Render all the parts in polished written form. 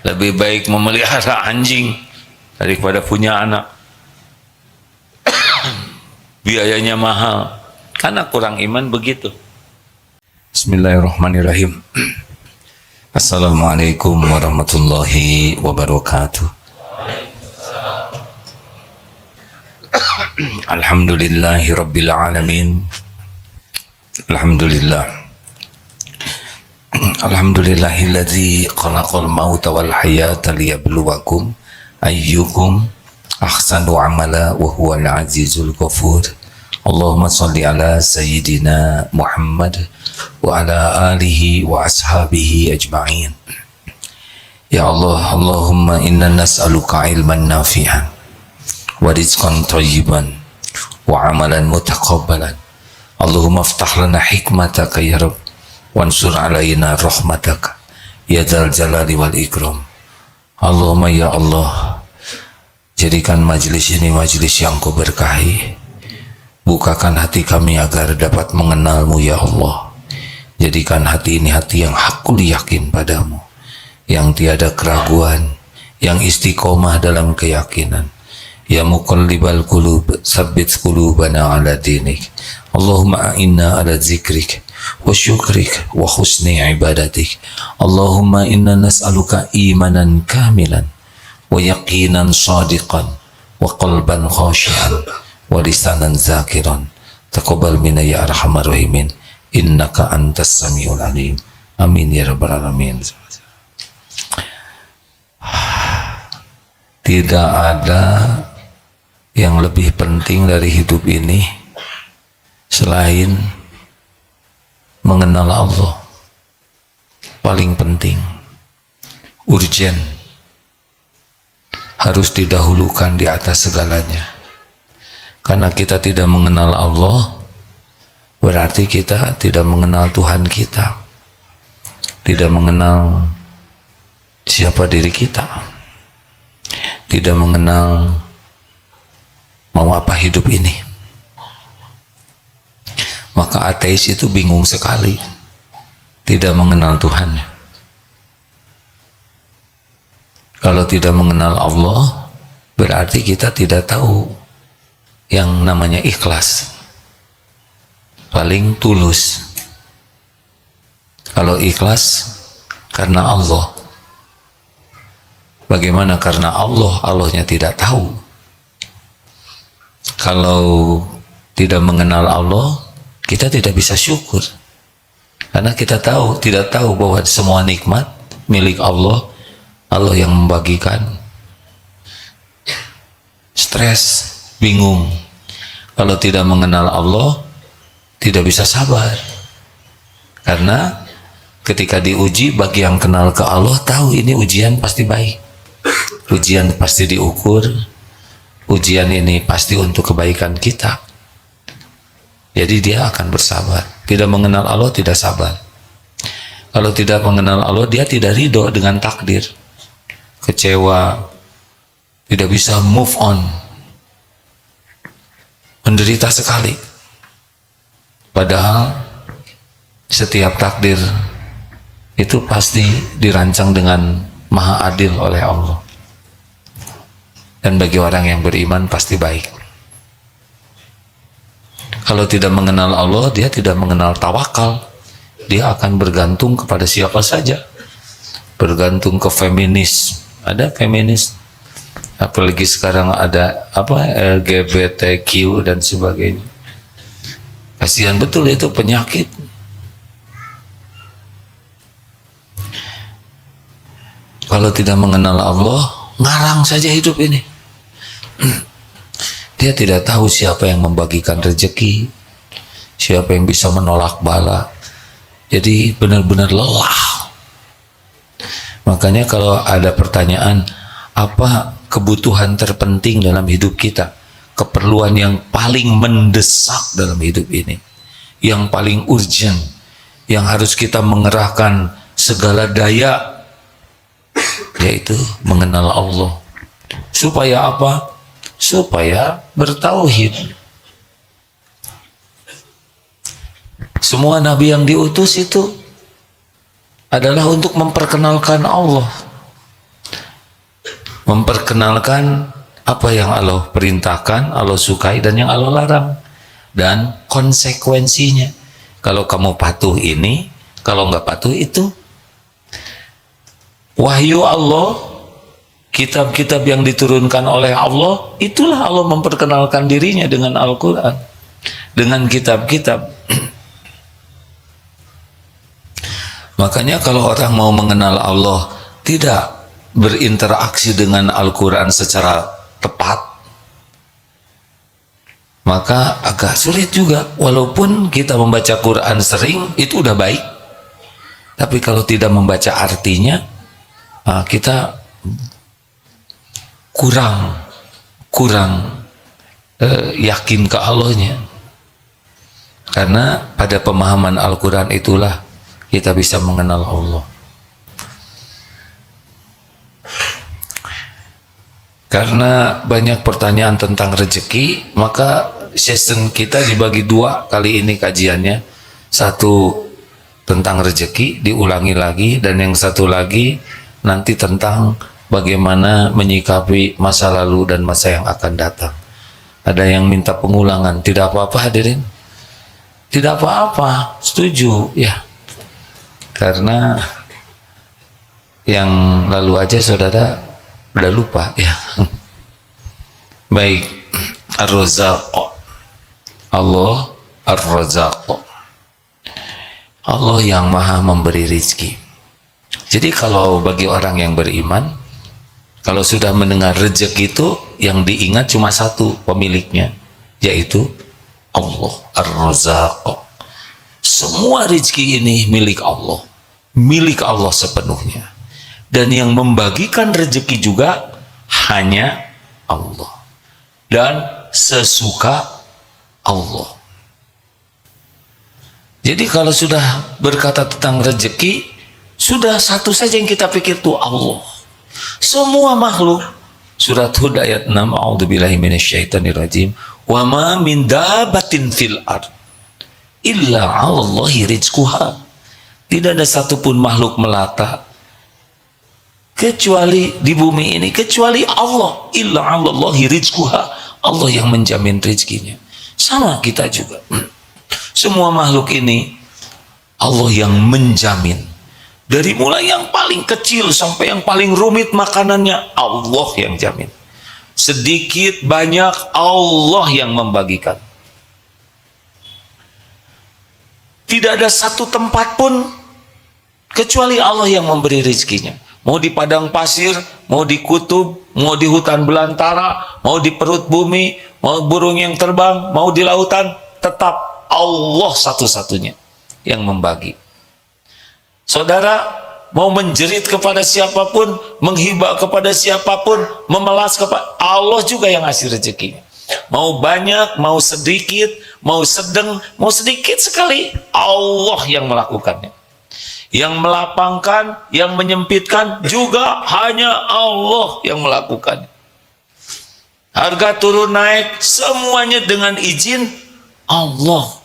Lebih baik memelihara anjing daripada punya anak. Biayanya mahal. Karena kurang iman begitu. Bismillahirrahmanirrahim. Assalamualaikum warahmatullahi wabarakatuh. Alhamdulillahi rabbil alamin. Alhamdulillah. Alhamdulillahilladzi khalaqal mauta wal hayata liyabluwakum ayyukum ahsanu amala wa huwal azizul ghafur. Allahumma shalli ala sayyidina Muhammad wa ala alihi wa ashabihi ajma'in. Ya Allah, Allahumma inna nas'aluka ilman nafi'an wa rizqan thayyiban wa amalan mutaqabbalan. Allahumma aftah lana hikmataka ya Rabb wansur alaina rahmataka ya dzal jalali wal ikram. Allahumma ya Allah, jadikan majlis ini majlis yang Kau berkahi. Bukakan hati kami agar dapat mengenalmu ya Allah. Jadikan hati ini hati yang hakul yakin padamu, yang tiada keraguan, yang istiqomah dalam keyakinan. Ya muqallibal qulub tsabbit qulubana ala dinik. Allahumma a'inna ala zikrik wa syukrik wa husni ibadatik. Allahumma inna nas'aluka imanan kamilan wa yaqinan sadiqan wa qalban khashi'an wa lisanan zakiran. Taqabbal minna ya arhamar rahimin, innaka antas samiul alim. Amin ya rabbal alamin. Tidak ada yang lebih penting dari hidup ini selain mengenal Allah. Paling penting, urgen, harus didahulukan di atas segalanya. Karena kita tidak mengenal Allah, berarti kita tidak mengenal Tuhan kita, tidak mengenal siapa diri kita, tidak mengenal mau apa hidup ini. Maka ateis itu bingung sekali, tidak mengenal Tuhan. Kalau tidak mengenal Allah, berarti kita tidak tahu yang namanya ikhlas, paling tulus. Kalau ikhlas karena Allah, bagaimana karena Allah? Allahnya tidak tahu. Kalau tidak mengenal Allah, kita tidak bisa syukur, karena kita tidak tahu bahwa semua nikmat milik Allah. Allah yang membagikan. Stres, bingung. Kalau tidak mengenal Allah, tidak bisa sabar, karena ketika diuji, bagi yang kenal ke Allah tahu ini ujian pasti baik, ujian pasti diukur, ujian ini pasti untuk kebaikan kita. Jadi dia akan bersabar. Tidak mengenal Allah tidak sabar. Kalau tidak mengenal Allah, dia tidak ridho dengan takdir, kecewa, tidak bisa move on, menderita sekali. Padahal setiap takdir itu pasti dirancang dengan maha adil oleh Allah, dan bagi orang yang beriman pasti baik. Kalau tidak mengenal Allah, dia tidak mengenal tawakal. Dia akan bergantung kepada siapa saja, bergantung ke feminis. Ada feminis, apalagi sekarang ada LGBTQ dan sebagainya. Kasihan betul, itu penyakit. Kalau tidak mengenal Allah, ngarang saja hidup ini. Dia tidak tahu siapa yang membagikan rezeki, siapa yang bisa menolak bala. Jadi benar-benar lelah. Makanya kalau ada pertanyaan, apa kebutuhan terpenting dalam hidup kita, keperluan yang paling mendesak dalam hidup ini, yang paling urgent, yang harus kita mengerahkan segala daya, yaitu mengenal Allah. Supaya apa? Supaya bertauhid. Semua nabi yang diutus itu adalah untuk memperkenalkan Allah. memperkenalkan apa yang Allah perintahkan, Allah sukai, dan yang Allah larang, dan konsekuensinya. Kalau kamu patuh ini, kalau nggak patuh itu. Wahyu Allah, kitab-kitab yang diturunkan oleh Allah, itulah Allah memperkenalkan dirinya dengan Al-Quran, dengan kitab-kitab. Makanya kalau orang mau mengenal Allah tidak berinteraksi dengan Al-Quran secara tepat, maka agak sulit juga. Walaupun kita membaca Quran sering, itu udah baik, tapi kalau tidak membaca artinya, kita kurang yakin ke Allahnya. Karena pada pemahaman Al-Quran itulah kita bisa mengenal Allah. Karena banyak pertanyaan tentang rezeki, maka season kita dibagi dua kali ini kajiannya. Satu tentang rezeki, diulangi lagi, dan yang satu lagi nanti tentang bagaimana menyikapi masa lalu dan masa yang akan datang. Ada yang minta pengulangan, tidak apa-apa hadirin, tidak apa-apa, setuju ya. Karena yang lalu aja saudara udah lupa ya. Baik, Ar-Razzaq, Allah Ar-Razzaq, Allah yang maha memberi rizki. Jadi kalau bagi orang yang beriman, kalau sudah mendengar rezeki itu, yang diingat cuma satu pemiliknya, yaitu Allah Ar-Razzaq. Semua rezeki ini milik Allah, milik Allah sepenuhnya, dan yang membagikan rezeki juga hanya Allah dan sesuka Allah. Jadi kalau sudah berkata tentang rezeki, sudah satu saja yang kita pikir tuh Allah. Semua makhluk. Surat Hud ayat 6, a'udzubillahi minasyaitonirrajim, wa ma min dabatin fil ard illa 'alallahi rizquha. Tidak ada satupun makhluk melata kecuali di bumi ini, kecuali Allah, illa 'alallahi rizquha. Allah yang menjamin rezekinya. Sama kita juga. Semua makhluk ini Allah yang menjamin. Dari mulai yang paling kecil sampai yang paling rumit makanannya, Allah yang jamin. Sedikit banyak Allah yang membagikan. Tidak ada satu tempat pun kecuali Allah yang memberi rezekinya. Mau di padang pasir, mau di kutub, mau di hutan belantara, mau di perut bumi, mau burung yang terbang, mau di lautan, tetap Allah satu-satunya yang membagi. Saudara mau menjerit kepada siapapun, menghibah kepada siapapun, memelas kepada Allah juga yang ngasih rezekinya. Mau banyak, mau sedikit, mau sedang, mau sedikit sekali, Allah yang melakukannya. Yang melapangkan, yang menyempitkan juga hanya Allah yang melakukannya. Harga turun naik semuanya dengan izin Allah.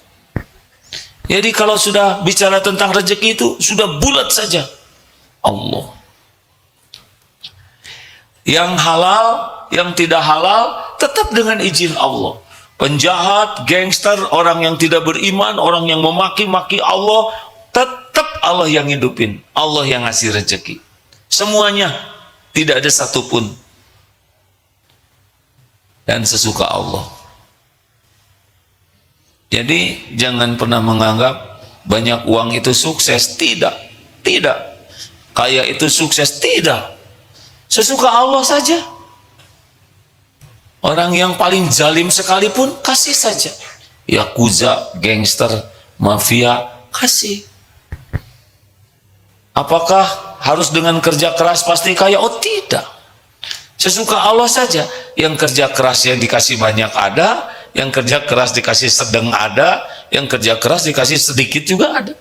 Jadi kalau sudah bicara tentang rezeki itu sudah bulat saja Allah. Yang halal, yang tidak halal tetap dengan izin Allah. Penjahat, gangster, orang yang tidak beriman, orang yang memaki-maki Allah, tetap Allah yang hidupin, Allah yang ngasih rezeki. Semuanya, tidak ada satupun. Dan sesuka Allah. Jadi jangan pernah menganggap banyak uang itu sukses. Tidak, tidak. Kaya itu sukses, tidak. Sesuka Allah saja. Orang yang paling zalim sekalipun kasih saja. Yakuza, gangster, mafia, kasih. Apakah harus dengan kerja keras pasti kaya? Oh tidak. Sesuka Allah saja. Yang kerja keras yang dikasih banyak ada, yang kerja keras dikasih sedang ada, yang kerja keras dikasih sedikit juga ada.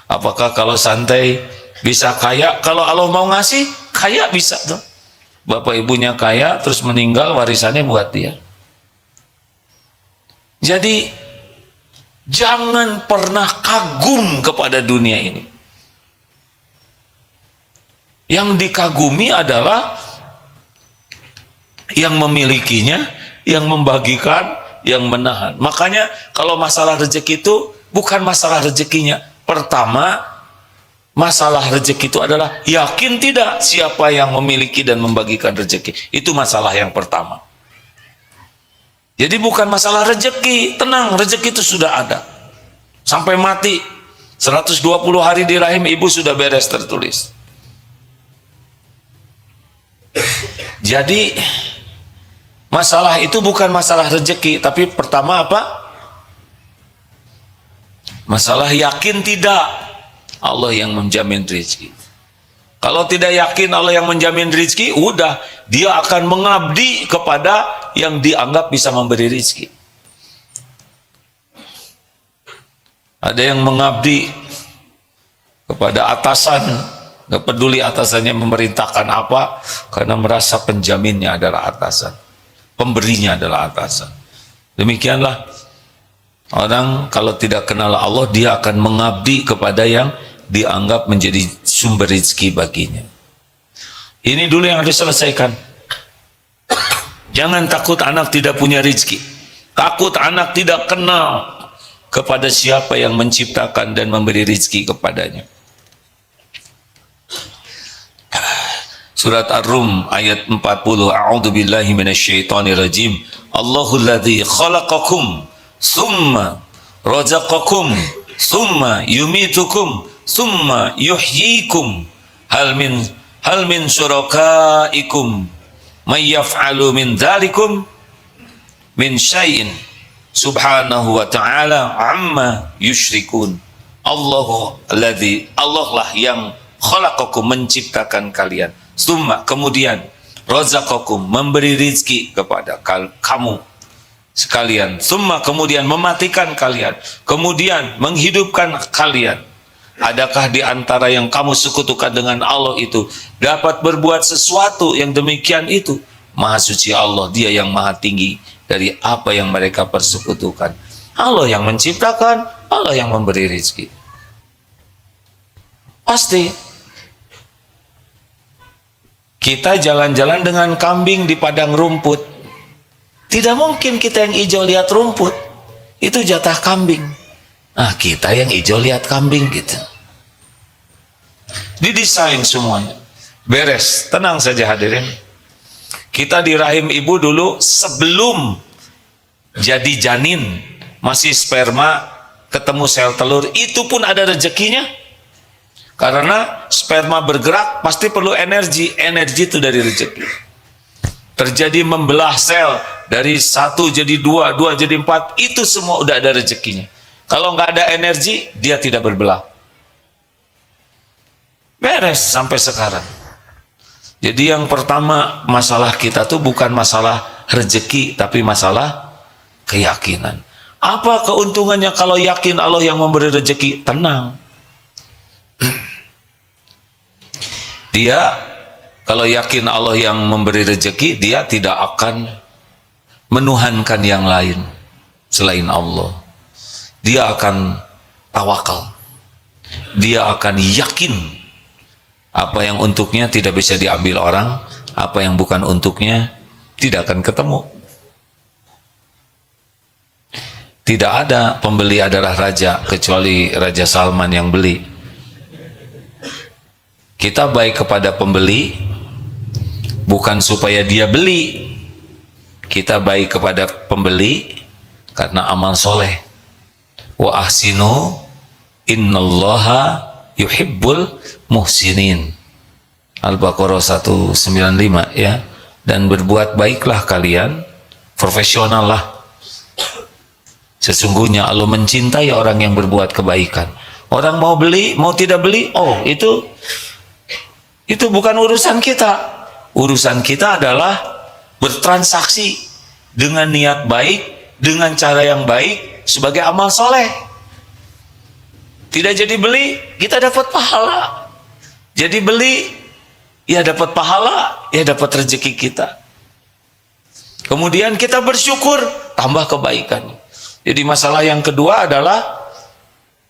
Apakah kalau santai bisa kaya? Kalau Allah mau ngasih, kaya bisa tuh. Bapak ibunya kaya, terus meninggal, warisannya buat dia. Jadi jangan pernah kagum kepada dunia ini. Yang dikagumi adalah yang memilikinya, yang membagikan, yang menahan. Makanya kalau masalah rezeki itu bukan masalah rezekinya. Pertama, masalah rezeki itu adalah yakin tidak siapa yang memiliki dan membagikan rezeki. Itu masalah yang pertama. Jadi bukan masalah rezeki, tenang, rezeki itu sudah ada. Sampai mati 120 hari di rahim ibu sudah beres tertulis. Jadi masalah itu bukan masalah rezeki, tapi pertama apa? Masalah yakin tidak Allah yang menjamin rezeki. Kalau tidak yakin Allah yang menjamin rezeki, udah dia akan mengabdi kepada yang dianggap bisa memberi rezeki. Ada yang mengabdi kepada atasan, gak peduli atasannya memerintahkan apa, karena merasa penjaminnya adalah atasan, pemberinya adalah atasan. Demikianlah orang kalau tidak kenal Allah, dia akan mengabdi kepada yang dianggap menjadi sumber rezeki baginya. Ini dulu yang harus diselesaikan. Jangan takut anak tidak punya rezeki, takut anak tidak kenal kepada siapa yang menciptakan dan memberi rezeki kepadanya. Surat Ar-Rum ayat 40. A'udzu billahi minasyaitonir rajim. Allahul ladzi khalaqakum tsumma razaqakum tsumma yumitukum tsumma yuhyikum hal min syurakaikum may yaf'alu min dzalikum min syai'in subhanahu wa ta'ala amma yusyrikun. Allah lah yang khalaqakum, menciptakan kalian, summa, kemudian razaqakum, memberi rizki kepada kamu sekalian, summa, kemudian mematikan kalian, kemudian menghidupkan kalian. Adakah di antara yang kamu sekutukan dengan Allah itu dapat berbuat sesuatu yang demikian itu? Maha suci Allah, dia yang maha tinggi dari apa yang mereka persekutukan. Allah yang menciptakan, Allah yang memberi rezeki. Pasti kita jalan-jalan dengan kambing di padang rumput, tidak mungkin kita yang hijau lihat rumput, itu jatah kambing. Nah, kita yang hijau lihat kambing gitu. Didesain semuanya, beres, tenang saja hadirin. Kita di rahim ibu dulu sebelum jadi janin, masih sperma, ketemu sel telur, itu pun ada rezekinya. Karena sperma bergerak pasti perlu energi, energi itu dari rezeki. Terjadi membelah sel dari 1 jadi 2, 2 jadi 4, itu semua udah ada rezekinya. Kalau nggak ada energi, dia tidak berbelah. Beres sampai sekarang. Jadi yang pertama, masalah kita tuh bukan masalah rezeki, tapi masalah keyakinan. Apa keuntungannya kalau yakin Allah yang memberi rezeki? Tenang. Dia kalau yakin Allah yang memberi rezeki, dia tidak akan menuhankan yang lain selain Allah. Dia akan tawakal. Dia akan yakin apa yang untuknya tidak bisa diambil orang, apa yang bukan untuknya tidak akan ketemu. Tidak ada pembeli adalah raja, kecuali Raja Salman yang beli. Kita baik kepada pembeli bukan supaya dia beli. Kita baik kepada pembeli karena amal soleh. Wa ahsinu innallaha yuhibbul muhsinin. Al-Baqarah 195 ya. Dan berbuat baiklah kalian, profesional lah. Sesungguhnya Allah mencintai orang yang berbuat kebaikan. Orang mau beli, mau tidak beli, oh itu bukan urusan kita. Urusan kita adalah bertransaksi dengan niat baik, dengan cara yang baik, sebagai amal soleh. Tidak jadi beli, kita dapat pahala. Jadi beli, ya dapat pahala, ya dapat rezeki kita. Kemudian kita bersyukur, tambah kebaikan. Jadi masalah yang kedua adalah,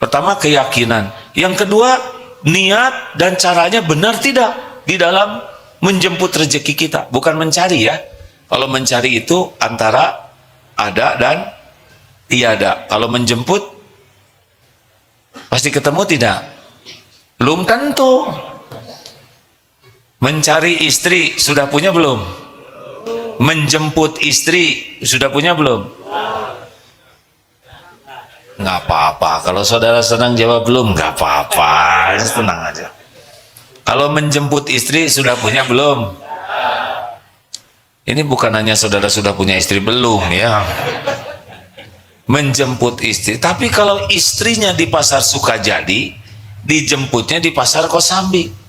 pertama keyakinan. Yang kedua, niat dan caranya benar tidak di dalam menjemput rezeki kita. Bukan mencari ya. Kalau mencari itu antara ada dan tiada. Kalau menjemput pasti ketemu tidak? Belum tentu. Mencari istri sudah punya belum? Menjemput istri sudah punya belum? Nggak apa-apa. Kalau saudara senang jawab belum, nggak apa-apa. Tenang aja. Kalau menjemput istri sudah punya belum? Ini bukan hanya saudara sudah punya istri belum ya. Menjemput istri. Tapi kalau istrinya di pasar Sukajadi, dijemputnya di pasar Kosambi.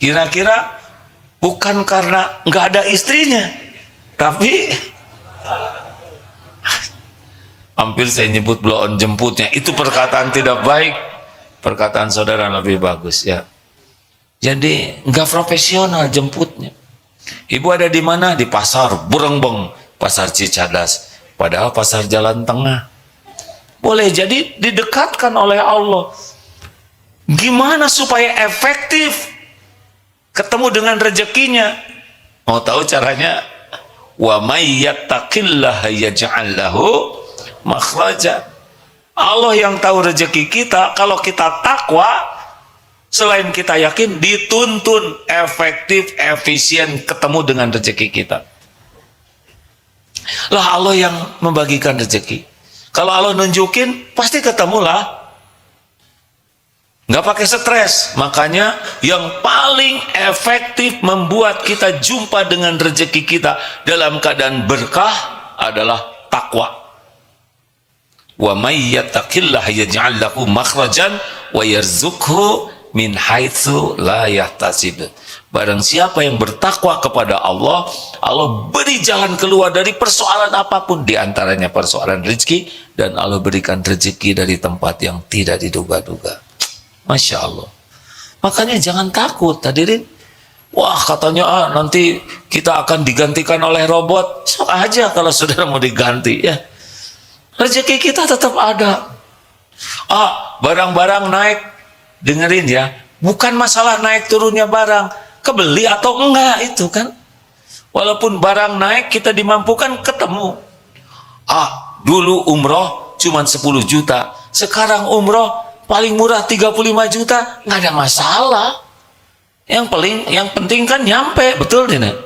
Kira-kira bukan karena nggak ada istrinya, tapi hampir saya nyebut blow on jemputnya. Itu perkataan tidak baik. Perkataan saudara lebih bagus ya. Jadi nggak profesional jemputnya. Ibu ada di mana? Di pasar Burengbeng, pasar Cicadas. Padahal pasar Jalan Tengah. Boleh jadi didekatkan oleh Allah. Gimana supaya efektif ketemu dengan rezekinya? Mau tahu caranya? Wa may yattaqillaha yaj'al lahu makhraja. Allah yang tahu rezeki kita. Kalau kita takwa, selain kita yakin, dituntun efektif, efisien ketemu dengan rezeki kita. Lah Allah yang membagikan rezeki. Kalau Allah nunjukin, pasti ketemulah. Nggak pakai stres. Makanya yang paling efektif membuat kita jumpa dengan rezeki kita dalam keadaan berkah adalah takwa. Wa may yattaqillaha yaj'al lahu makhrajan wa yarzuqhu min haitsu la yahtasib. Barang siapa yang bertakwa kepada Allah, Allah beri jalan keluar dari persoalan apapun, di antaranya persoalan rezeki, dan Allah berikan rezeki dari tempat yang tidak diduga-duga. Masya Allah. Makanya jangan takut hadirin. Wah katanya nanti kita akan digantikan oleh robot. Sok aja kalau saudara mau diganti ya. Rezeki kita tetap ada. Barang-barang naik, dengerin ya, bukan masalah naik turunnya barang, kebeli atau enggak itu kan. Walaupun barang naik kita dimampukan ketemu. Dulu umroh cuma 10 juta, sekarang umroh paling murah 35 juta, nggak ada masalah. Yang penting kan nyampe, betul tidak?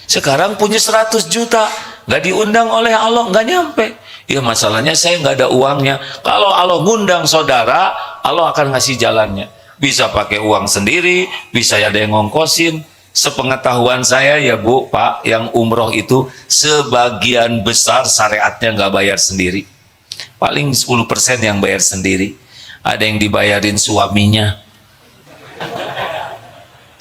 Sekarang punya 100 juta, nggak diundang oleh Allah, nggak nyampe. Ya masalahnya saya nggak ada uangnya. Kalau Allah ngundang saudara, Allah akan ngasih jalannya. Bisa pakai uang sendiri, bisa ada yang ngongkosin. Sepengetahuan saya ya Bu, Pak, yang umroh itu sebagian besar syariatnya nggak bayar sendiri. Paling 10% yang bayar sendiri. Ada yang dibayarin suaminya.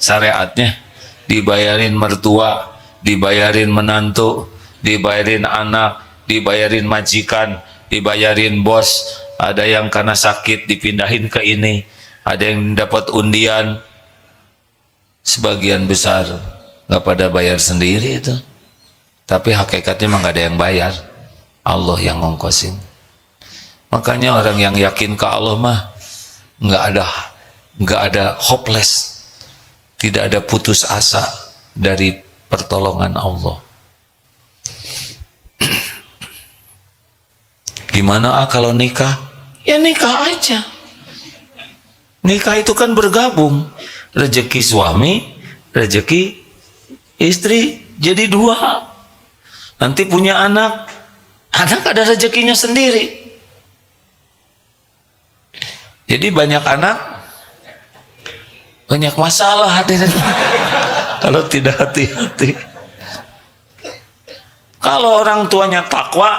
Syariatnya dibayarin mertua, dibayarin menantu, dibayarin anak, dibayarin majikan, dibayarin bos. Ada yang karena sakit dipindahin ke ini, ada yang dapat undian. Sebagian besar nggak pada bayar sendiri itu, tapi hakikatnya memang nggak ada yang bayar, Allah yang ngongkosin. Makanya orang yang yakin ke Allah mah nggak ada hopeless, tidak ada putus asa dari pertolongan Allah. Gimana kalau nikah? Ya nikah aja. Nikah itu kan bergabung, rezeki suami, rezeki istri, jadi dua. Nanti punya anak ada rezekinya sendiri. Jadi banyak anak, banyak masalah hadirin. Kalau tidak hati-hati. Kalau orang tuanya takwa,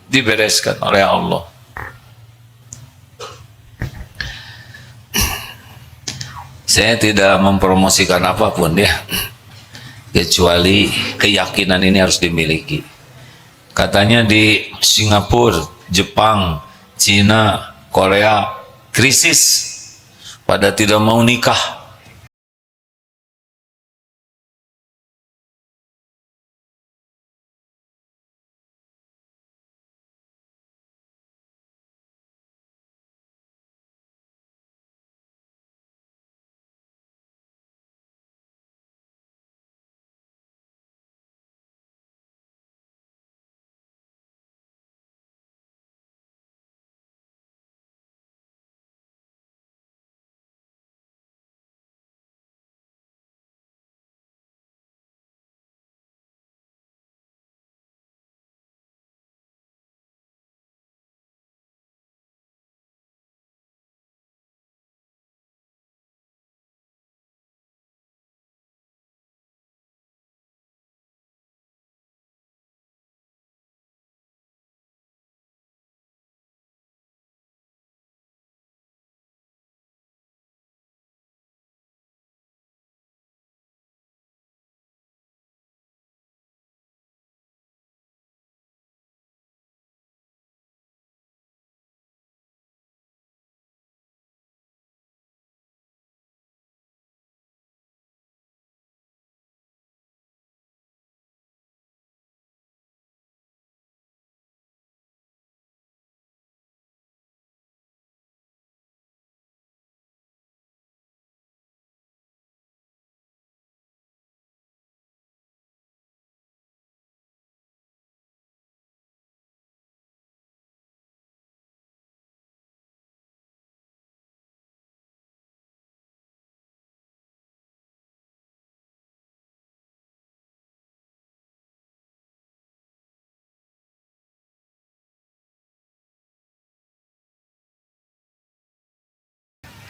dibereskan oleh Allah. Saya tidak mempromosikan apapun ya, kecuali keyakinan ini harus dimiliki. Katanya di Singapura, Jepang, Cina, Korea krisis, pada tidak mau nikah.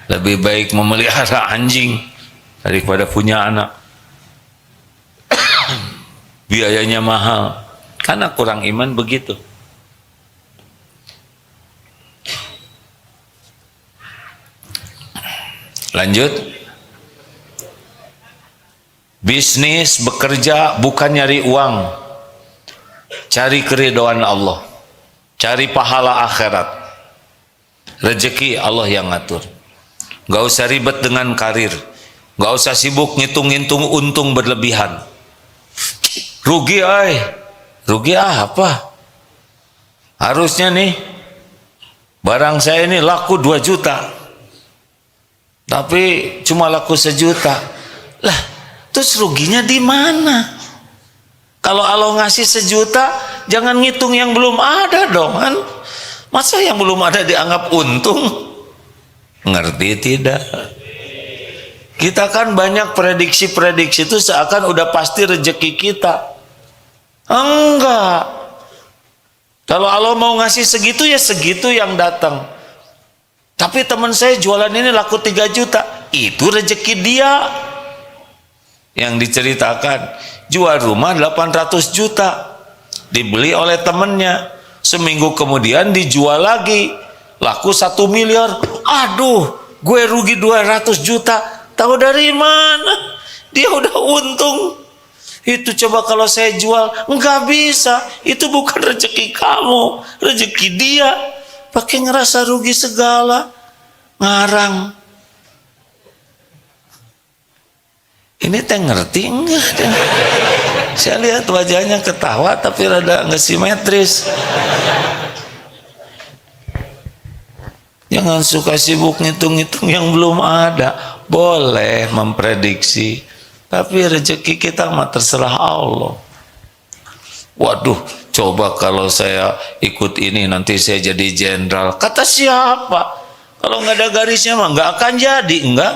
Lebih baik memelihara anjing daripada punya anak. Biayanya mahal. Karena kurang iman begitu. Lanjut. Bisnis, bekerja bukan nyari uang. Cari keridhaan Allah. Cari pahala akhirat. Rezeki Allah yang ngatur. Gak usah ribet dengan karir. Gak usah sibuk ngitung-ngitung untung berlebihan. Rugi ay. Rugi apa? Harusnya nih barang saya ini laku 2 juta. Tapi cuma laku 1 juta. Lah, terus ruginya di mana? Kalau Allah ngasih 1 juta, jangan ngitung yang belum ada dong kan? Masa yang belum ada dianggap untung? Ngerti tidak? Kita kan banyak prediksi-prediksi itu seakan udah pasti rezeki kita. Enggak. Kalau Allah mau ngasih segitu ya segitu yang datang. Tapi teman saya jualan ini laku 3 juta. Itu rezeki dia. Yang diceritakan, jual rumah 800 juta. Dibeli oleh temennya. Seminggu kemudian dijual lagi. Laku 1 miliar. Aduh, gue rugi 200 juta. Tahu dari mana? Dia udah untung. Itu coba kalau saya jual, enggak bisa. Itu bukan rezeki kamu, rezeki dia. Pakai ngerasa rugi segala, ngarang. Ini teh ngerti enggak? Saya lihat wajahnya ketawa tapi rada nggak simetris. Jangan suka sibuk ngitung-ngitung yang belum ada. Boleh memprediksi, tapi rezeki kita mah terserah Allah. Waduh, coba kalau saya ikut ini nanti saya jadi jenderal. Kata siapa? Kalau nggak ada garisnya mah nggak akan jadi, enggak.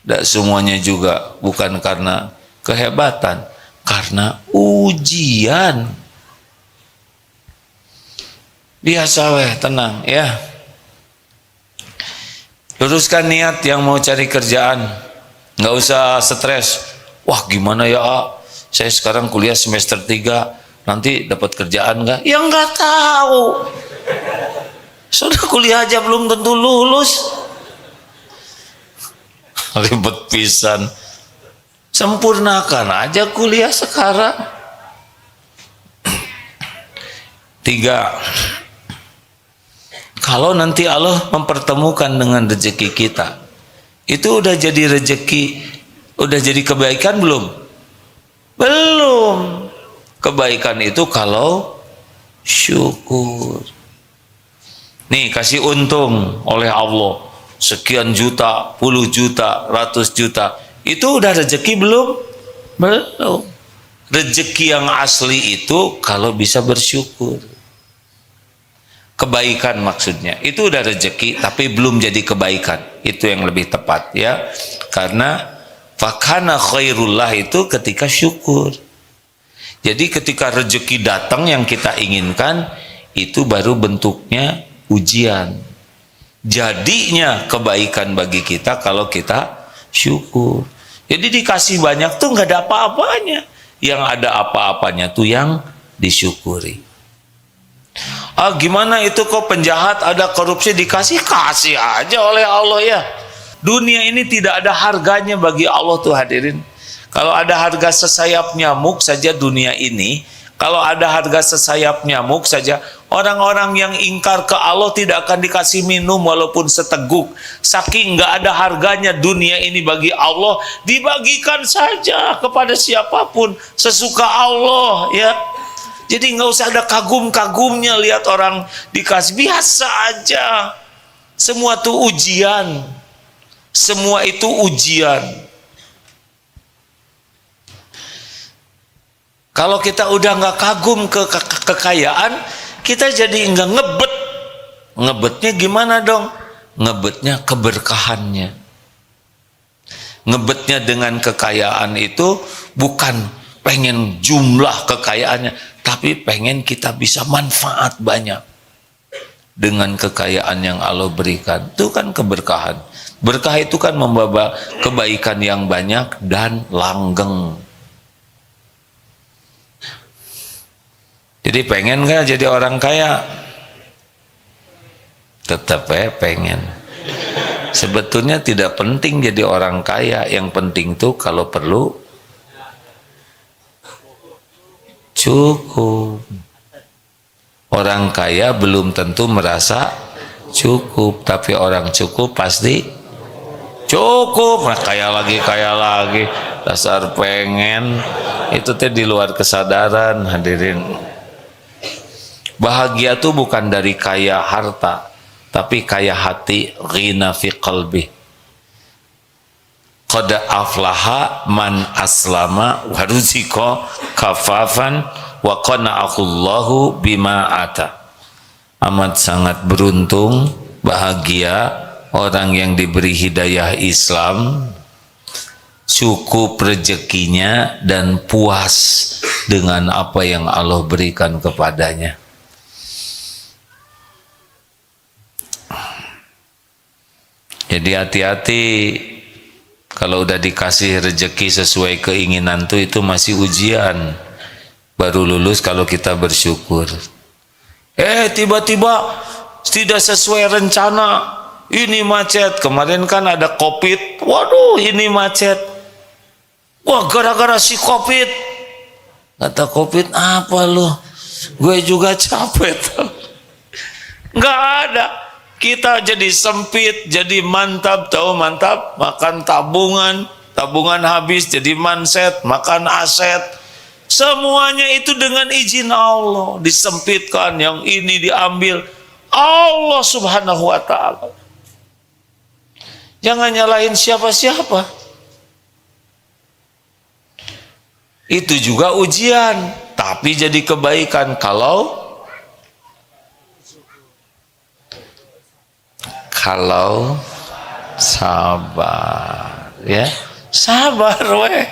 Dan semuanya juga bukan karena kehebatan, karena ujian. Biasa weh, tenang ya. Luruskan niat yang mau cari kerjaan. Nggak usah stres. Wah gimana ya, saya sekarang kuliah semester 3, nanti dapat kerjaan nggak? Ya nggak tahu. Sudah kuliah aja belum tentu lulus. Ribet pisan. Sempurnakan aja kuliah sekarang. 3. Kalau nanti Allah mempertemukan dengan rezeki kita, itu udah jadi rezeki, udah jadi kebaikan belum? Belum. Kebaikan itu kalau syukur. Nih kasih untung oleh Allah sekian juta, puluh juta, ratus juta. Itu udah rezeki belum? Belum. Rezeki yang asli itu kalau bisa bersyukur. Kebaikan maksudnya. Itu udah rezeki tapi belum jadi kebaikan. Itu yang lebih tepat ya. Karena fakana khairullah itu ketika syukur. Jadi ketika rezeki datang yang kita inginkan, itu baru bentuknya ujian. Jadinya kebaikan bagi kita kalau kita syukur. Jadi dikasih banyak tuh nggak ada apa-apanya. Yang ada apa-apanya tuh yang disyukuri. Ah gimana itu kok penjahat ada korupsi dikasih? Kasih aja oleh Allah ya. Dunia ini tidak ada harganya bagi Allah tuh hadirin. Kalau ada harga sesayap nyamuk saja dunia ini, kalau ada harga sesayap nyamuk saja, orang-orang yang ingkar ke Allah tidak akan dikasih minum walaupun seteguk. Saking nggak ada harganya dunia ini bagi Allah, dibagikan saja kepada siapapun sesuka Allah ya. Jadi nggak usah ada kagum-kagumnya lihat orang dikasih, biasa aja. Semua tuh ujian. Semua itu ujian. Kalau kita udah nggak kagum ke kekayaan, kita jadi nggak ngebet. Ngebetnya gimana dong? Ngebetnya keberkahannya. Ngebetnya dengan kekayaan itu bukan pengen jumlah kekayaannya, tapi pengen kita bisa manfaat banyak. dengan kekayaan yang Allah berikan. Itu kan keberkahan. Berkah itu kan membawa kebaikan yang banyak dan langgeng. Jadi pengen gak jadi orang kaya? Tetap pengen. Sebetulnya tidak penting jadi orang kaya. Yang penting tuh kalau perlu cukup. Orang kaya belum tentu merasa cukup, tapi orang cukup pasti cukup. Nah, kaya lagi, dasar pengen. Itu teh di luar kesadaran, hadirin. Bahagia tuh bukan dari kaya harta, tapi kaya hati, ghina fi qalbi. Qad aflaha man aslama wa ruzika kafafan wa qana'ahullahu bima ata. Amat sangat beruntung, bahagia orang yang diberi hidayah Islam, cukup rezekinya dan puas dengan apa yang Allah berikan kepadanya. Jadi hati-hati kalau udah dikasih rezeki sesuai keinginan tuh, itu masih ujian. Baru lulus kalau kita bersyukur. Tiba-tiba tidak sesuai rencana. Ini macet. Kemarin kan ada COVID. Waduh, ini macet. Wah, gara-gara si COVID. Kata COVID, apa lu? Gue juga capek. Nggak ada. Kita jadi sempit, jadi mantap, tahu mantap, makan tabungan, tabungan habis jadi manset, makan aset. Semuanya itu dengan izin Allah, disempitkan, yang ini diambil Allah Subhanahu wa taala. Jangan nyalahin siapa-siapa. Itu juga ujian, tapi jadi kebaikan kalau sabar, ya sabar weh.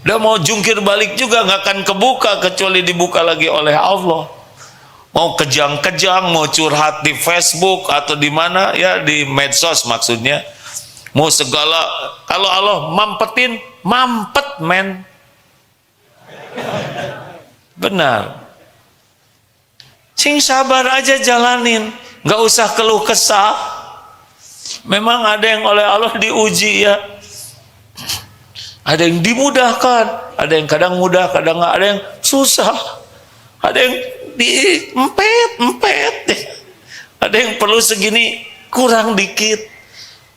Udah mau jungkir balik juga nggak akan kebuka kecuali dibuka lagi oleh Allah. Mau kejang-kejang, mau curhat di Facebook atau di mana ya, di medsos maksudnya. Mau segala, kalau Allah mampetin, mampet men. Benar. Sing sabar aja jalanin, nggak usah keluh kesah. Memang ada yang oleh Allah diuji ya. Ada yang dimudahkan, ada yang kadang mudah, kadang nggak, ada yang susah, ada yang diempet, ada yang perlu segini kurang dikit.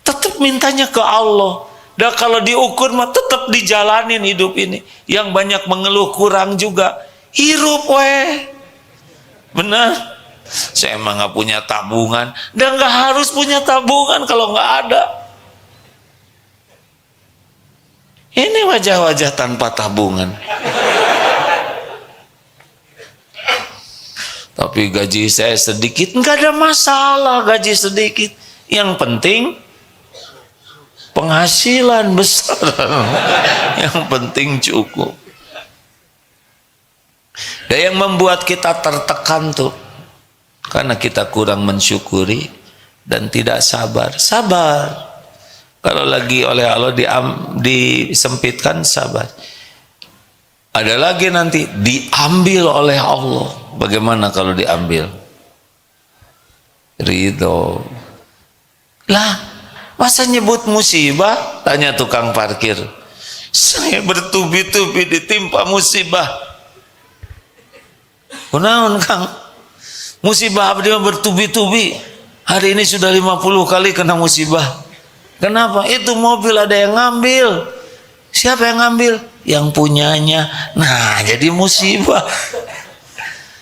Tetap mintanya ke Allah. Dan kalau diukur mah tetap dijalanin hidup ini. Yang banyak mengeluh kurang juga, hirup weh. Benar. Saya emang nggak punya tabungan, dan nggak harus punya tabungan kalau nggak ada. Ini wajah-wajah tanpa tabungan. Tapi gaji saya sedikit, nggak ada masalah gaji sedikit. Yang penting penghasilan besar. Yang penting cukup. Dan yang membuat kita tertekan tuh, karena kita kurang mensyukuri dan tidak sabar. Sabar. Kalau lagi oleh Allah disempitkan, sabar. Ada lagi nanti diambil oleh Allah. Bagaimana kalau diambil? Ridho. Lah, masa nyebut musibah? Tanya tukang parkir. Saya bertubi-tubi ditimpa musibah. Kunaon Kang? Musibah abdi bertubi-tubi. Hari ini sudah 50 kali kena musibah. Kenapa? Itu mobil ada yang ngambil. Siapa yang ngambil? Yang punyanya. Nah, jadi musibah.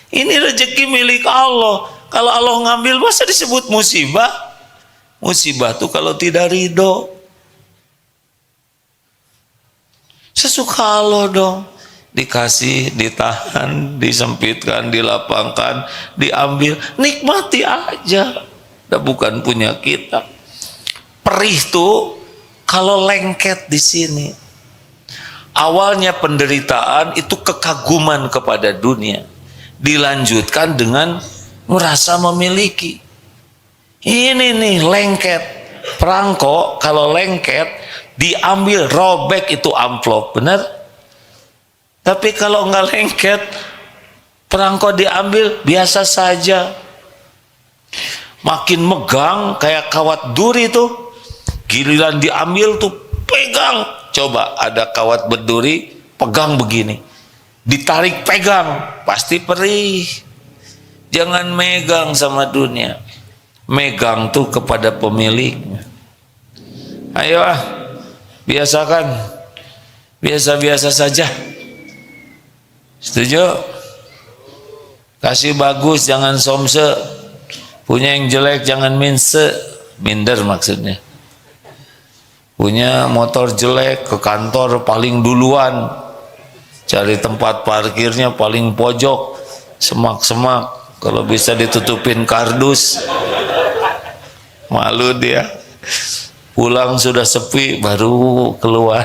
Ini rezeki milik Allah. Kalau Allah ngambil masa disebut musibah? Musibah tuh kalau tidak ridho. Sesuka Allah dong. Dikasih, ditahan, disempitkan, dilapangkan, diambil, nikmati aja. Udah bukan punya kita. Perih tuh kalau lengket di sini. Awalnya penderitaan itu kekaguman kepada dunia, dilanjutkan dengan merasa memiliki. Ini nih lengket. Perangko kalau lengket diambil, robek itu amplop, bener? Tapi kalau nggak lengket, perangko diambil biasa saja. Makin megang kayak kawat duri tuh, giliran diambil tuh pegang. Coba ada kawat berduri, pegang begini, ditarik pegang, pasti perih. Jangan megang sama dunia, megang tuh kepada pemiliknya. Ayo biasakan, biasa-biasa saja. Setuju? Kasih bagus, jangan somse. Punya yang jelek jangan minder maksudnya. Punya motor jelek, ke kantor paling duluan, cari tempat parkirnya paling pojok, semak-semak, kalau bisa ditutupin kardus, malu dia. Pulang sudah sepi baru keluar.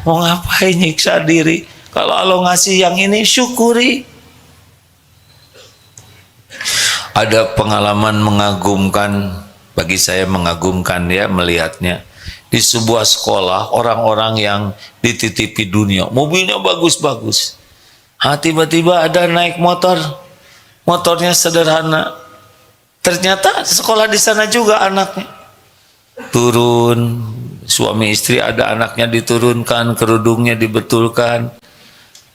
Mau ngapain nyiksa diri? Kalau Allah ngasih yang ini syukuri. Ada pengalaman mengagumkan, bagi saya mengagumkan ya melihatnya. Di sebuah sekolah, orang-orang yang dititipi dunia, mobilnya bagus-bagus. Tiba-tiba ada naik motor, motornya sederhana. Ternyata sekolah di sana juga anaknya. Turun, suami istri ada anaknya diturunkan, kerudungnya dibetulkan,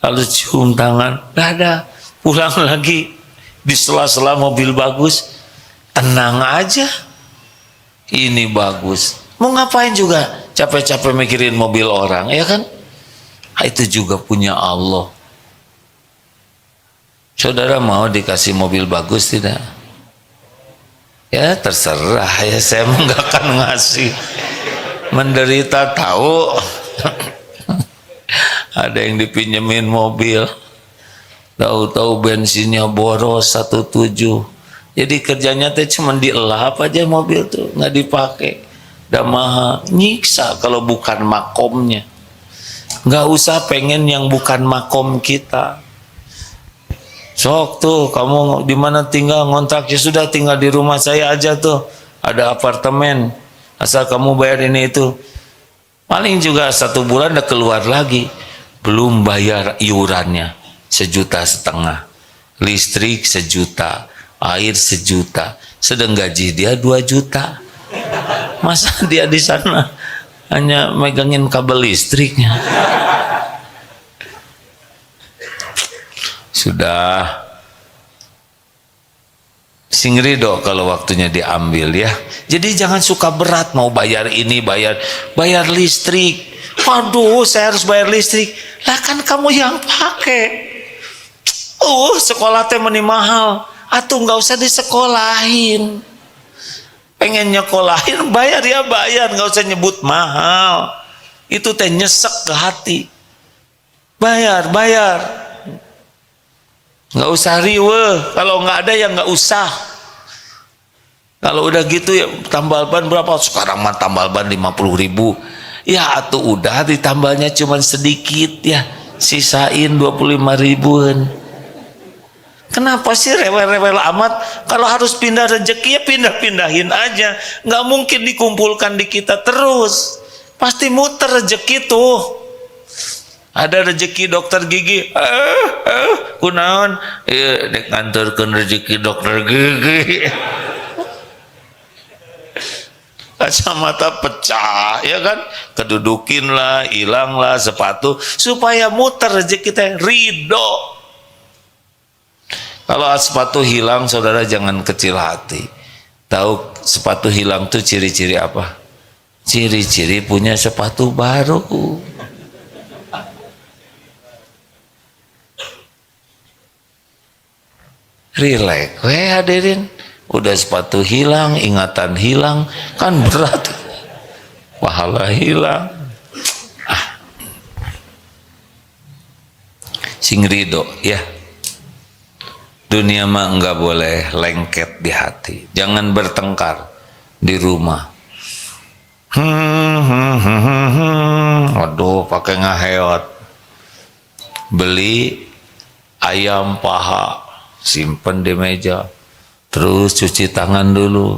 lalu cium tangan, gak ada. Pulang lagi, di sela-sela mobil bagus, tenang aja, ini bagus. Mau ngapain juga capek-capek mikirin mobil orang, ya kan? Itu juga punya Allah. Saudara mau dikasih mobil bagus tidak? Ya terserah ya, saya nggak akan ngasih. Menderita tahu. Ada yang dipinjemin mobil, tahu-tahu bensinnya boros 1,7. Jadi kerjanya teh cuma dielap aja mobil tuh, nggak dipakai. Udah mahal, nyiksa kalau bukan makomnya. Nggak usah pengen yang bukan makom kita. Sok tuh kamu di mana tinggal, ngontrak, ya sudah tinggal di rumah saya aja tuh, ada apartemen, asal kamu bayar ini itu. Paling juga 1 bulan udah keluar lagi, belum bayar iurannya 1,5 juta, listrik 1 juta, air 1 juta, sedang gaji dia 2 juta. Masa dia di sana hanya megangin kabel listriknya? Sudah sing ridho kalau waktunya diambil ya. Jadi jangan suka berat mau bayar ini, bayar listrik. Waduh, saya harus bayar listrik. Lah kan kamu yang pakai. Sekolah teh meni mahal. Atuh nggak usah disekolahin. Pengen nyekolahin, bayar ya bayar, nggak usah nyebut mahal. Itu teh nyesek ke hati. Bayar. Nggak usah riweh, kalau nggak ada ya nggak usah. Kalau udah gitu ya tambal ban berapa? Sekarang mah tambal ban 50.000. Ya atuh udah ditambalnya cuman sedikit ya, sisain 25.000-an. Kenapa sih rewel-rewel amat? Kalau harus pindah rezeki ya pindah-pindahin aja. Nggak mungkin dikumpulkan di kita terus. Pasti muter rezeki tuh. Ada rezeki dokter gigi, kunaon, dek nganturkeun rezeki dokter gigi. Kacamata pecah, ya kan? Kedudukin lah, hilang lah sepatu, supaya muter rezeki teh ridho. Kalau sepatu hilang, saudara jangan kecil hati. Tahu sepatu hilang tuh ciri-ciri apa? Ciri-ciri punya sepatu baru. Rileks, hadirin. Udah sepatu hilang, ingatan hilang, kan berat. Pahala hilang. Sing ridho ya. Dunia mah enggak boleh lengket di hati. Jangan bertengkar di rumah. Aduh, pakai ngaheot. Beli ayam paha, simpen di meja. terus cuci tangan dulu,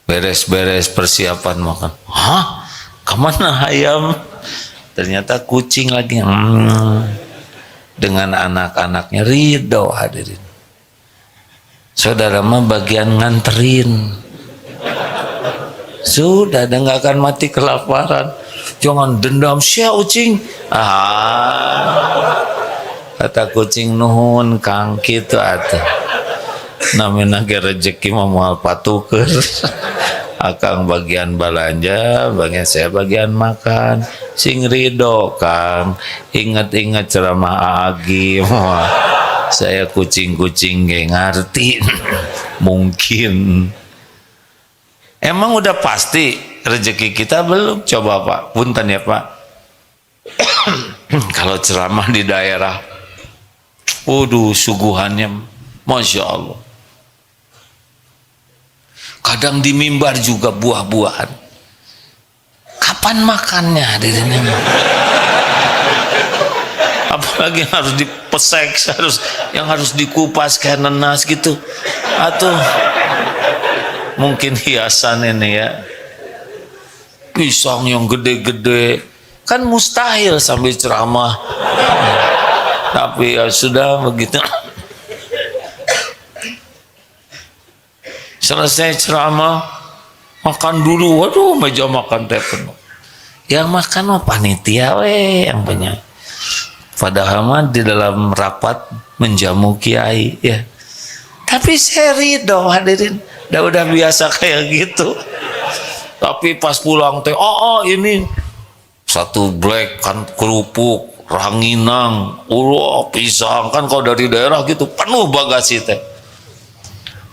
beres-beres persiapan makan. Hah? Kemana ayam? Ternyata kucing lagi. Dengan anak-anaknya ridho hadirin. Saudara mah bagian nganterin. Sudah, dan nggak akan mati kelaparan. Jangan dendam sia ucing. Kata kucing nuhun kang gitu atuh. Namanya ge rezeki mah moal patukeun. Akang bagian belanja, bagian saya bagian makan. Sing ridho kang, ingat-ingat ceramah Agi. Saya kucing-kucing gak ngerti. Mungkin emang udah pasti rezeki kita belum? Coba Pak, punten ya Pak. Kalau ceramah di daerah, waduh suguhannya Masya Allah. Kadang di mimbar juga buah-buahan. Kapan makannya hadirin? Apalagi yang harus dipesek, yang harus dikupas kayak nenas gitu. Atau mungkin hiasan ini ya. Pisang yang gede-gede. Kan mustahil sambil ceramah. Tapi ya sudah begitu. Selesai ceramah, makan dulu. Waduh, meja makan teh penuh. Yang makan mah panitia yang punya. Padahal mah di dalam rapat menjamu kiai ya. Tapi saya ridho hadirin. Udah biasa kayak gitu. Tapi pas pulang teh, ini satu black kan kerupuk, ranginang, pisang kan kalau dari daerah gitu penuh bagasi teh.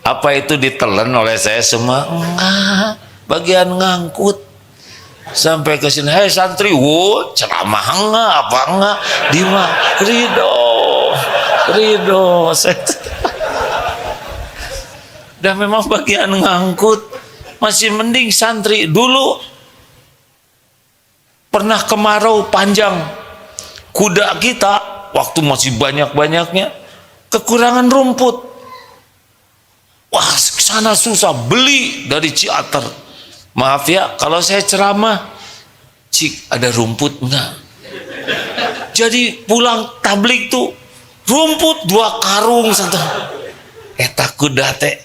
Apa itu ditelan oleh saya semua? Enggak, bagian ngangkut sampai ke sini. Hei santri, ceramah enggak apa enggak? Dima ridho. Dan memang bagian ngangkut masih mending santri. Dulu pernah kemarau panjang, kuda kita waktu masih banyak-banyaknya kekurangan rumput. Wah, sana susah beli dari Ciater. Maaf ya, kalau saya ceramah, cik ada rumput enggak? Jadi pulang tablik tuh rumput 2 karung santai. Eta kuda teh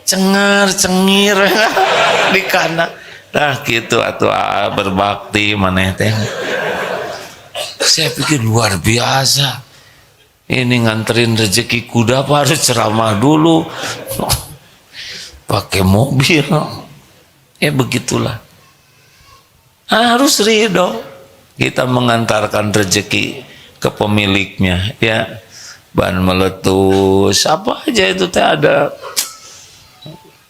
cengar-cengir di kanan. Nah gitu atuh berbakti maneh teh. Saya pikir luar biasa. Ini nganterin rezeki kuda apa harus ceramah dulu? Pakai mobil. Ya begitulah. Harus ridho. Kita mengantarkan rezeki ke pemiliknya ya. Ban meletus apa aja itu teh ada.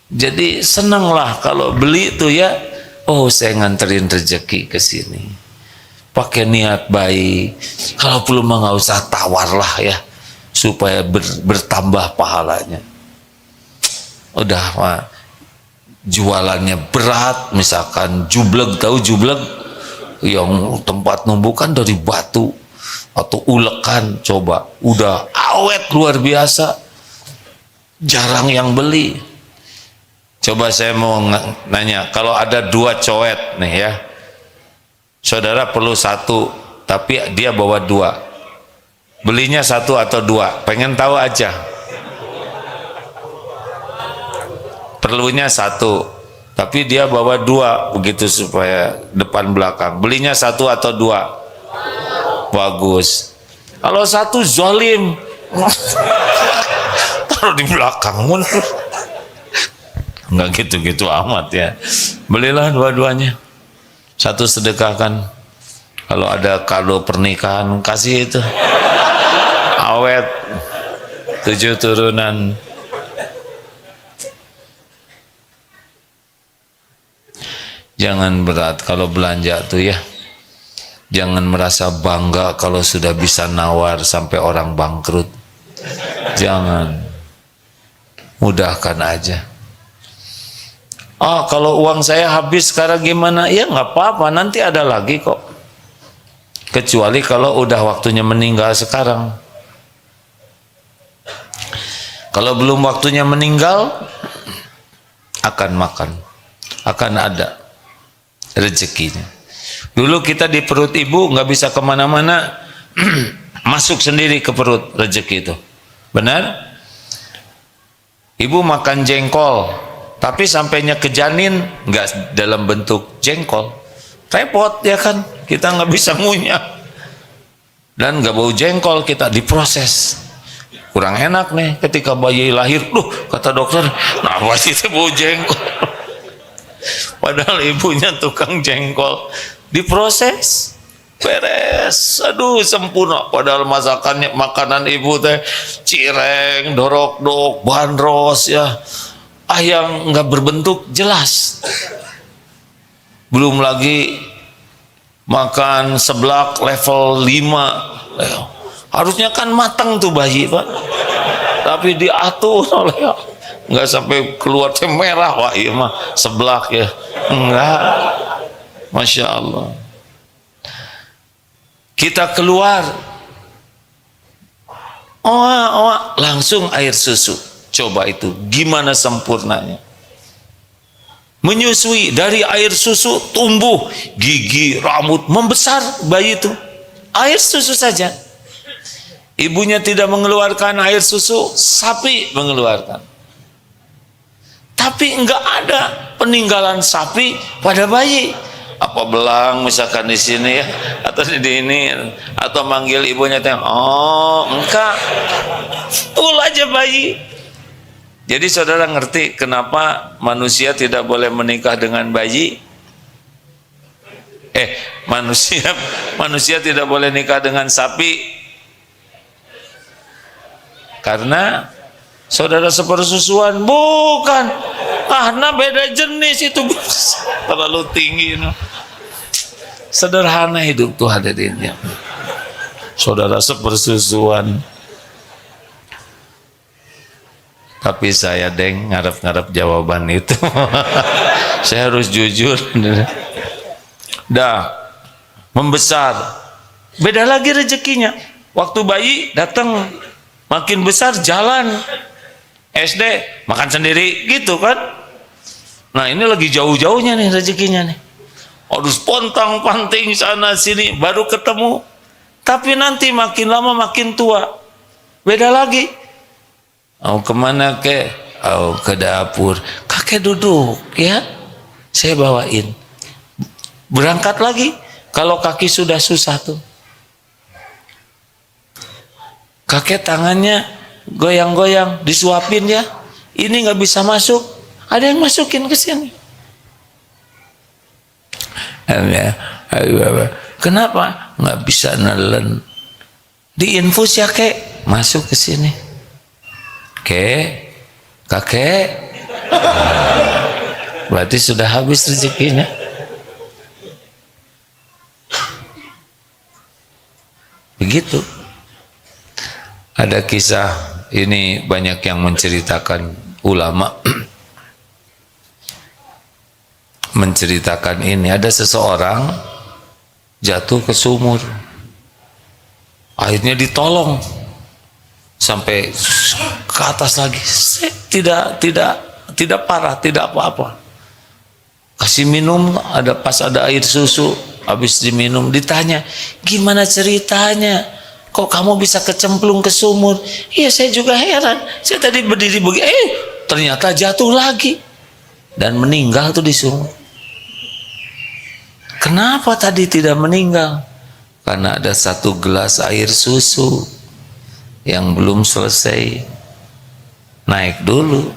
Jadi senanglah kalau beli tuh ya. Oh, saya nganterin rezeki ke sini. Pakai niat baik. Kalau perlu mah nggak usah tawar lah ya, supaya bertambah pahalanya. Udah mah jualannya berat, misalkan jublek, tahu jublek yang tempat numbukan dari batu atau ulekan, coba udah awet luar biasa, jarang yang beli. Coba saya mau nanya, kalau ada 2 coet nih ya, saudara perlu 1, tapi dia bawa 2. Belinya 1 atau 2? Pengen tahu aja. Perlunya 1, tapi dia bawa 2 begitu supaya depan belakang. Belinya 1 atau 2? Bagus. Kalau 1 zalim, taruh di belakang. Enggak gitu-gitu amat ya. Belilah 2-duanya. 1 sedekahkan. Kalau ada kado pernikahan kasih itu. Awet 7 turunan. Jangan berat kalau belanja tuh ya. Jangan merasa bangga kalau sudah bisa nawar sampai orang bangkrut. Jangan. Mudahkan aja. Kalau uang saya habis sekarang gimana? Ya nggak apa-apa, nanti ada lagi kok. Kecuali kalau udah waktunya meninggal sekarang. Kalau belum waktunya meninggal, akan makan, akan ada rezekinya. Dulu kita di perut ibu nggak bisa kemana-mana, masuk sendiri ke perut rezeki itu. Benar? Ibu makan jengkol, tapi sampainya ke janin nggak dalam bentuk jengkol, repot ya kan? Kita nggak bisa ngunyah dan nggak bau jengkol, kita diproses. Kurang enak nih ketika bayi lahir, kata dokter, nah pasti itu bau jengkol. Padahal ibunya tukang jengkol, diproses, beres, aduh sempurna. Padahal makanan ibu teh cireng, dorok-dok, bandros ya, yang nggak berbentuk jelas. Belum lagi makan seblak level 5. Harusnya kan matang tuh bayi, Pak, tapi diatur oleh, nggak sampai keluar teh merah. Wah iya mah seblak ya, enggak. Masya Allah. Kita keluar, langsung air susu. Coba itu gimana sempurnanya. Menyusui, dari air susu tumbuh gigi, rambut, membesar bayi itu. Air susu saja. Ibunya tidak mengeluarkan air susu, sapi mengeluarkan. Tapi enggak ada peninggalan sapi pada bayi. Apa belang misalkan di sini ya, atau di ini, atau manggil ibunya teh, enggak. Full aja bayi. Jadi saudara ngerti kenapa manusia tidak boleh menikah dengan bayi? Manusia tidak boleh nikah dengan sapi. Karena saudara sepersusuan, bukan. Nah beda jenis itu, terlalu tinggi. Sederhana hidup tuh hadirinnya. Saudara sepersusuan. Tapi saya ngarep-ngarep jawaban itu. Saya harus jujur. Dah membesar, beda lagi rezekinya. Waktu bayi datang, makin besar jalan, SD makan sendiri gitu kan. Nah ini lagi jauh-jauhnya nih rezekinya nih, harus pontang-panting sana sini baru ketemu. Tapi nanti makin lama makin tua, beda lagi. Kemana ke? Ke dapur. Kakek duduk ya, saya bawain. Berangkat lagi, kalau kaki sudah susah tuh, kakek tangannya goyang-goyang, disuapin ya, ini nggak bisa masuk, ada yang masukin ke sini. Kenapa nggak bisa nelen? Diinfus ya kek, masuk ke sini. Kakek, berarti sudah habis rezekinya. Begitu. Ada kisah ini banyak yang menceritakan, ulama menceritakan ini. Ada seseorang jatuh ke sumur, akhirnya ditolong sampai ke atas lagi. Tidak parah, tidak apa-apa. Kasih minum, ada air susu, habis diminum ditanya, gimana ceritanya? Kok kamu bisa kecemplung ke sumur? Iya saya juga heran. Saya tadi berdiri begini, ternyata jatuh lagi dan meninggal tuh di sumur. Kenapa tadi tidak meninggal? Karena ada satu gelas air susu yang belum selesai naik dulu.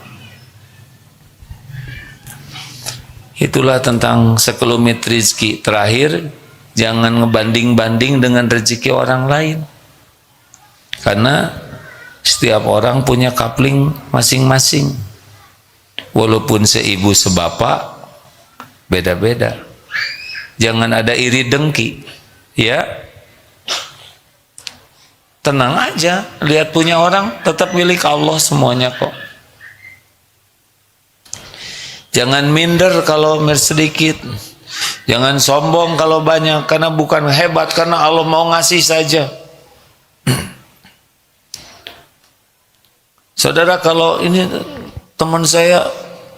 Itulah tentang sekelumit rezeki. Terakhir, jangan ngebanding-banding dengan rezeki orang lain. Karena setiap orang punya kapling masing-masing. Walaupun seibu sebapak, beda-beda. Jangan ada iri dengki, ya. Tenang aja, lihat punya orang tetap milik Allah semuanya kok. Jangan minder kalau sedikit. Jangan sombong kalau banyak, karena bukan hebat, karena Allah mau ngasih saja. Saudara, kalau ini teman saya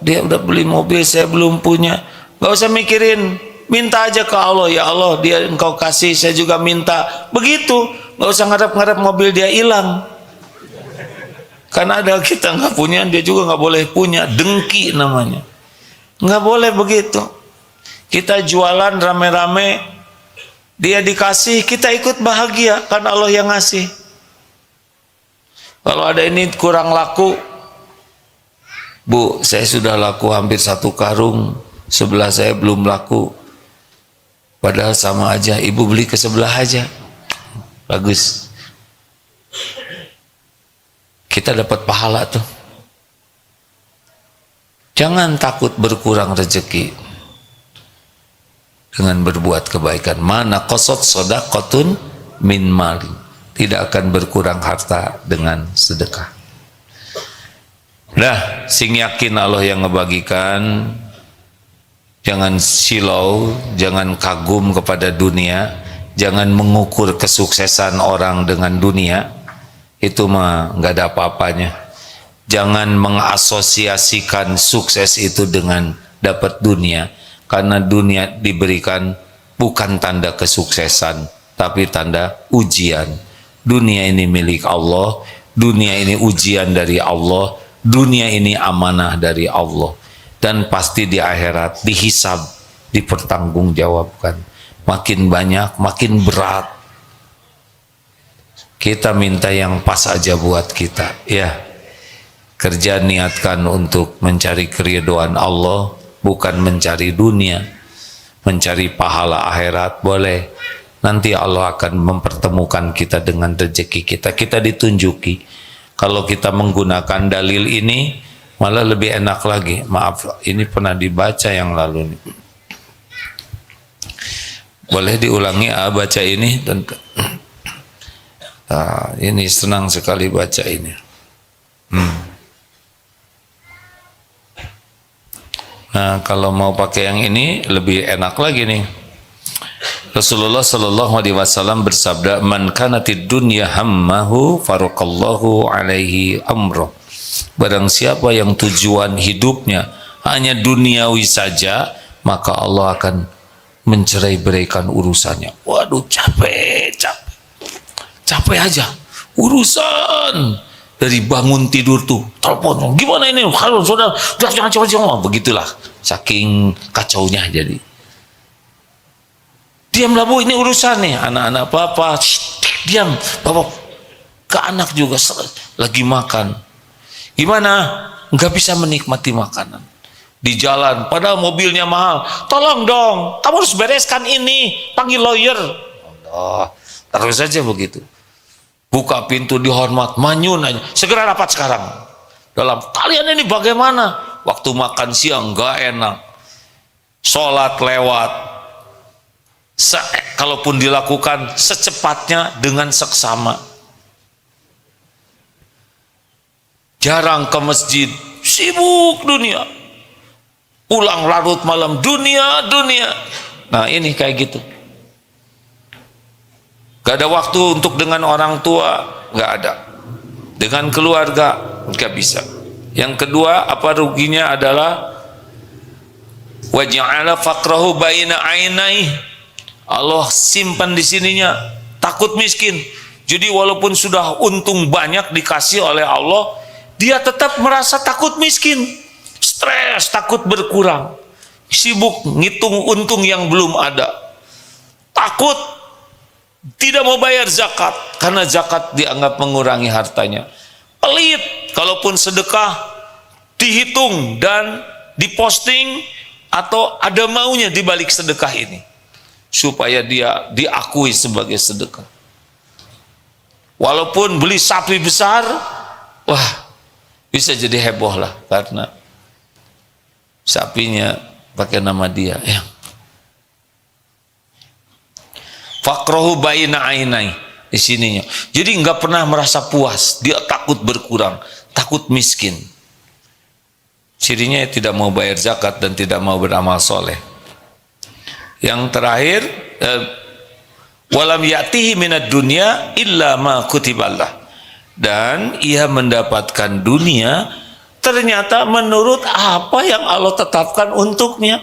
dia udah beli mobil, saya belum punya, nggak usah mikirin, minta aja ke Allah. Ya Allah, dia engkau kasih, saya juga minta. Begitu, nggak usah ngarep-ngarep mobil dia hilang. Karena ada kita nggak punya, dia juga nggak boleh punya. Dengki namanya. Nggak boleh begitu. Kita jualan rame-rame, dia dikasih, kita ikut bahagia karena Allah yang ngasih. Kalau ada ini kurang laku, Bu, saya sudah laku hampir 1 karung, sebelah saya belum laku. Padahal sama aja, ibu beli ke sebelah aja. Bagus. Kita dapat pahala tuh. Jangan takut berkurang rezeki dengan berbuat kebaikan. Mana qasad shadaqatun min mali. Tidak akan berkurang harta dengan sedekah. Nah, sing yakin Allah yang ngebagikan. Jangan silau, jangan kagum kepada dunia, jangan mengukur kesuksesan orang dengan dunia. Itu mah nggak ada apa-apanya. Jangan mengasosiasikan sukses itu dengan dapat dunia, karena dunia diberikan bukan tanda kesuksesan, tapi tanda ujian. Dunia ini milik Allah, dunia ini ujian dari Allah, dunia ini amanah dari Allah, dan pasti di akhirat dihisab, dipertanggungjawabkan. Makin banyak, makin berat. Kita minta yang pas aja buat kita, ya. Kerja niatkan untuk mencari keridhaan Allah, bukan mencari dunia. Mencari pahala akhirat boleh. Nanti Allah akan mempertemukan kita dengan rezeki kita. Kita ditunjuki. Kalau kita menggunakan dalil ini, malah lebih enak lagi. Maaf, ini pernah dibaca yang lalu nih. Boleh diulangi baca ini? Ini senang sekali baca ini. Nah, kalau mau pakai yang ini lebih enak lagi nih. Rasulullah Shallallahu Alaihi Wasallam bersabda, "Man kanatid dunya hammahu faraqallahu alaihi amroh." Barang siapa yang tujuan hidupnya hanya duniawi saja, maka Allah akan mencerai-beraikan urusannya. Waduh, capek aja urusan. Dari bangun tidur tuh telepon, gimana ini kalau saudara, jangan begitulah, saking kacaunya. Jadi diamlah Bu, ini urusan nih anak-anak papa. Diam bapak, ke anak juga lagi makan, gimana nggak bisa menikmati makanan di jalan, padahal mobilnya mahal. Tolong dong, kamu harus bereskan ini, panggil lawyer. Allah, terus saja begitu. Buka pintu dihormat, manyun aja. Segera rapat sekarang. Dalam kalian ini bagaimana? Waktu makan siang nggak enak. Sholat lewat. Kalaupun dilakukan secepatnya dengan seksama. Jarang ke masjid, sibuk dunia. Pulang larut malam, dunia. Nah ini kayak gitu. Gak ada waktu untuk dengan orang tua, gak ada. Dengan keluarga, gak bisa. Yang kedua, apa ruginya adalah waja'ala faqrahu baina ainai. Allah simpan di sininya, takut miskin. Jadi walaupun sudah untung banyak dikasih oleh Allah, dia tetap merasa takut miskin. Stres, takut berkurang. Sibuk ngitung untung yang belum ada. Takut tidak mau bayar zakat karena zakat dianggap mengurangi hartanya. Pelit, kalaupun sedekah dihitung dan diposting atau ada maunya di balik sedekah ini supaya dia diakui sebagai sedekah. Walaupun beli sapi besar, wah bisa jadi heboh lah karena sapinya pakai nama dia. Ya. Faqrahu baina ainai di sininya. Jadi nggak pernah merasa puas, dia takut berkurang, takut miskin. Cirinya tidak mau bayar zakat dan tidak mau beramal soleh. Yang terakhir, walam ya'tihi minad dunya illa ma kutiballah. dan ia mendapatkan dunia ternyata menurut apa yang Allah tetapkan untuknya.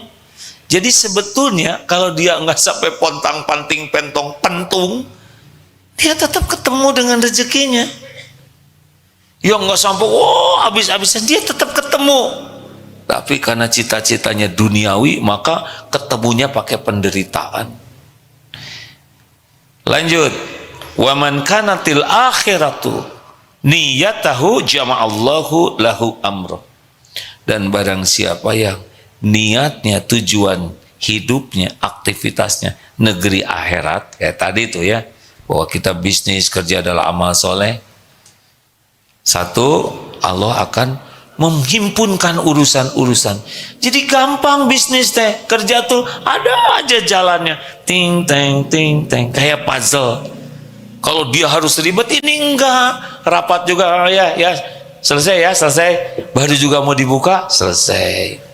Jadi sebetulnya kalau dia nggak sampai pontang panting pentong pentung, dia tetap ketemu dengan rezekinya. Yang nggak sampai habis-habisan, dia tetap ketemu. Tapi karena cita-citanya duniawi, maka ketemunya pakai penderitaan. Lanjut, waman kanatil akhiratu niyatahu jama'allahu lahu amroh. Dan barang siapa yang niatnya, tujuan hidupnya, aktivitasnya negeri akhirat, kayak tadi tuh ya, bahwa kita bisnis, kerja adalah amal soleh. Satu, Allah akan menghimpunkan urusan-urusan. Jadi gampang bisnis teh, kerja tuh ada aja jalannya, ting teng ting teng, kayak puzzle. Kalau dia harus ribet, ini enggak. Rapat juga ya selesai ya, selesai. Baru juga mau dibuka, selesai.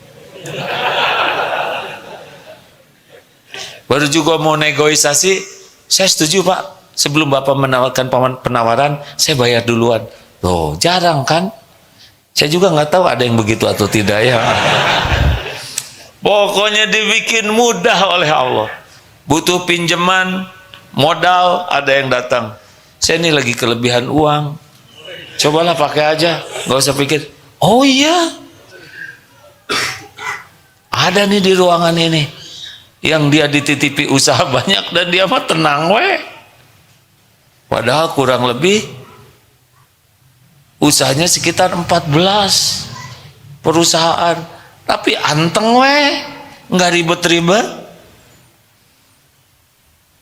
Baru juga mau negosiasi, saya setuju Pak, sebelum Bapak menawarkan penawaran, saya bayar duluan. Loh, jarang kan? Saya juga nggak tahu ada yang begitu atau tidak ya. Pokoknya dibikin mudah oleh Allah. Butuh pinjaman, modal, ada yang datang. Saya ini lagi kelebihan uang. Cobalah pakai aja, nggak usah pikir. Oh iya, ada nih di ruangan ini yang dia dititipi usaha banyak dan dia mah tenang weh. Padahal kurang lebih usahanya sekitar 14 perusahaan, tapi anteng weh, nggak ribet-ribet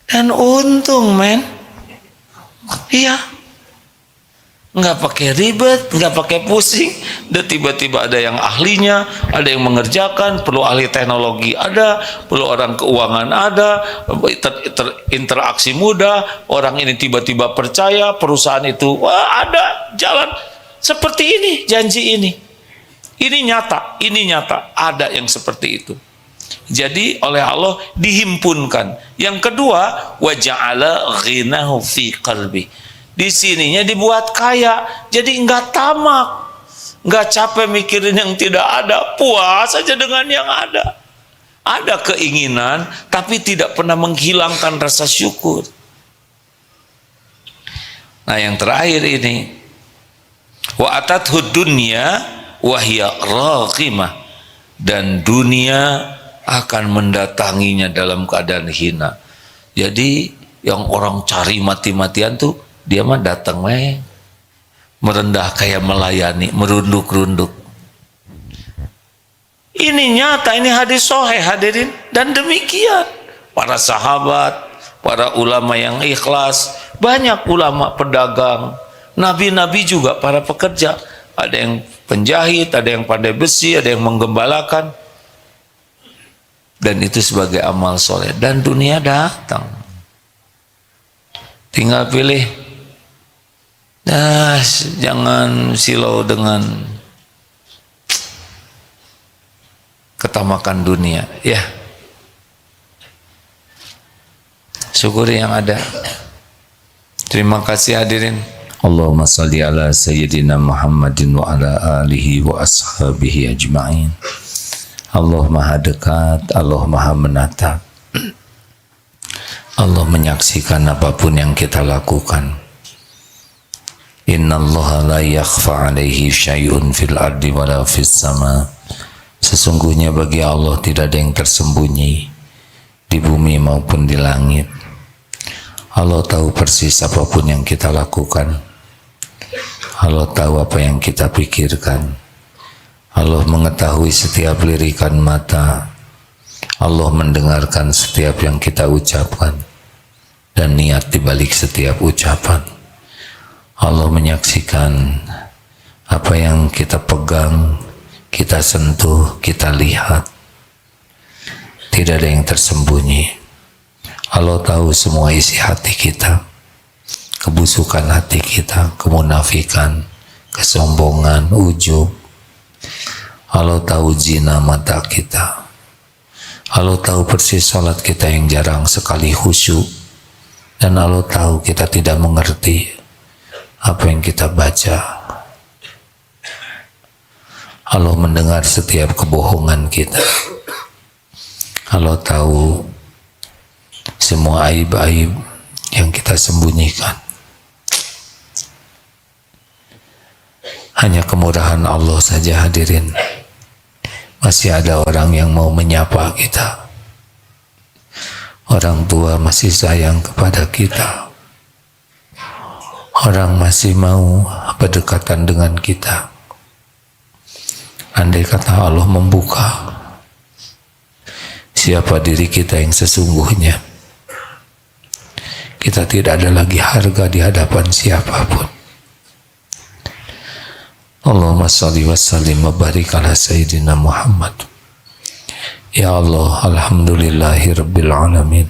dan untung men. Iya, nggak pakai ribet, nggak pakai pusing. Dan tiba-tiba ada yang ahlinya, ada yang mengerjakan, perlu ahli teknologi ada, perlu orang keuangan ada, interaksi mudah, orang ini tiba-tiba percaya perusahaan itu, wah ada jalan seperti ini, janji ini nyata, ada yang seperti itu. Jadi oleh Allah dihimpunkan. Yang kedua, wa ja'ala ghinahu fi qalbi. Di sininya dibuat kaya, jadi enggak tamak, enggak capek mikirin yang tidak ada, puas saja dengan yang ada. Ada keinginan, tapi tidak pernah menghilangkan rasa syukur. Nah yang terakhir ini, wa atathu dunya wa hiya raghimah, dan dunia akan mendatanginya dalam keadaan hina. Jadi yang orang cari mati-matian tuh, dia mah datang merendah kayak melayani, merunduk-runduk. Ini nyata, ini hadis sahih hadirin. Dan demikian para sahabat, para ulama yang ikhlas, banyak ulama pedagang, nabi-nabi juga para pekerja. Ada yang penjahit, ada yang pandai besi, ada yang menggembalakan. Dan itu sebagai amal soleh. Dan dunia datang. Tinggal pilih. Nah, jangan silau dengan ketamakan dunia, ya. Syukuri yang ada. Terima kasih hadirin. Allahumma salli ala sayyidina Muhammadin wa ala alihi wa ashabihi ajma'in. Allah maha dekat, Allah maha menatap. Allah menyaksikan apapun yang kita lakukan. Innallaha la yakhfa alaihi syai'un fil ardi wala fis sama. Sesungguhnya bagi Allah tidak ada yang tersembunyi di bumi maupun di langit. Allah tahu persis apapun yang kita lakukan. Allah tahu apa yang kita pikirkan. Allah mengetahui setiap lirikan mata. Allah mendengarkan setiap yang kita ucapkan dan niat di balik setiap ucapan. Allah menyaksikan apa yang kita pegang, kita sentuh, kita lihat. Tidak ada yang tersembunyi. Allah tahu semua isi hati kita, kebusukan hati kita, kemunafikan, kesombongan, ujub. Allah tahu zina mata kita. Allah tahu persis salat kita yang jarang sekali khusyuk. Dan Allah tahu kita tidak mengerti apa yang kita baca. Allah mendengar setiap kebohongan kita. Allah tahu semua aib-aib yang kita sembunyikan. Hanya kemurahan Allah saja hadirin, masih ada orang yang mau menyapa kita. Orang tua masih sayang kepada kita. Orang masih mau berdekatan dengan kita. Andai kata Allah membuka siapa diri kita yang sesungguhnya, kita tidak ada lagi harga di hadapan siapapun. Allahumma salli wa sallim wa barik ala Sayyidina Muhammad. Ya Allah, alhamdulillahi rabbil alamin.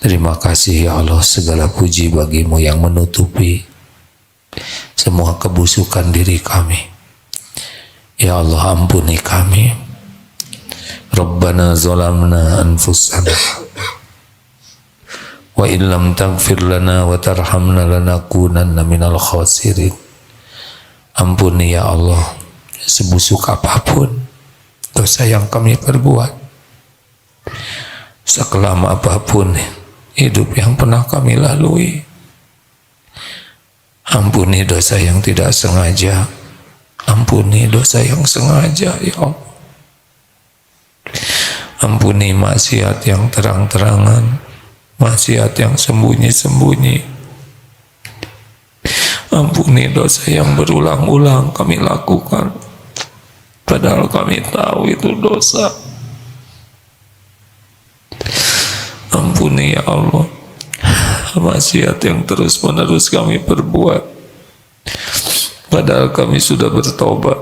Terima kasih ya Allah, segala puji bagimu yang menutupi semua kebusukan diri kami. Ya Allah, ampuni kami. Rabbana zalamna anfusana wa illam taghfir lana wa tarhamna lanakunanna minal khasirin. Ampuni ya Allah, sebusuk apapun dosa yang kami perbuat, sekelam apapun hidup yang pernah kami lalui. Ampuni dosa yang tidak sengaja, ampuni dosa yang sengaja ya Allah. Ampuni maksiat yang terang-terangan, maksiat yang sembunyi-sembunyi. Ampuni dosa yang berulang-ulang kami lakukan, padahal kami tahu itu dosa. Ampuni ya Allah, maksiat yang terus-menerus kami perbuat, padahal kami sudah bertobat.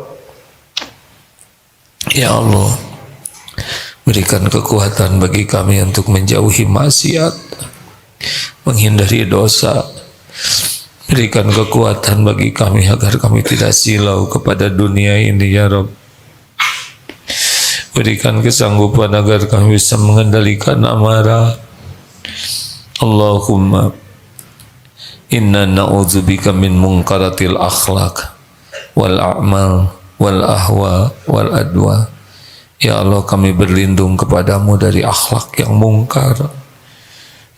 Ya Allah, berikan kekuatan bagi kami untuk menjauhi maksiat, menghindari dosa. Berikan kekuatan bagi kami agar kami tidak silau kepada dunia ini ya Rabb. Berikan kesanggupan agar kami bisa mengendalikan amarah. Allahumma inna na'udzubika min munkaratil akhlaq wal a'mal wal ahwa wal adwa. Ya Allah, kami berlindung kepadamu dari akhlak yang mungkar,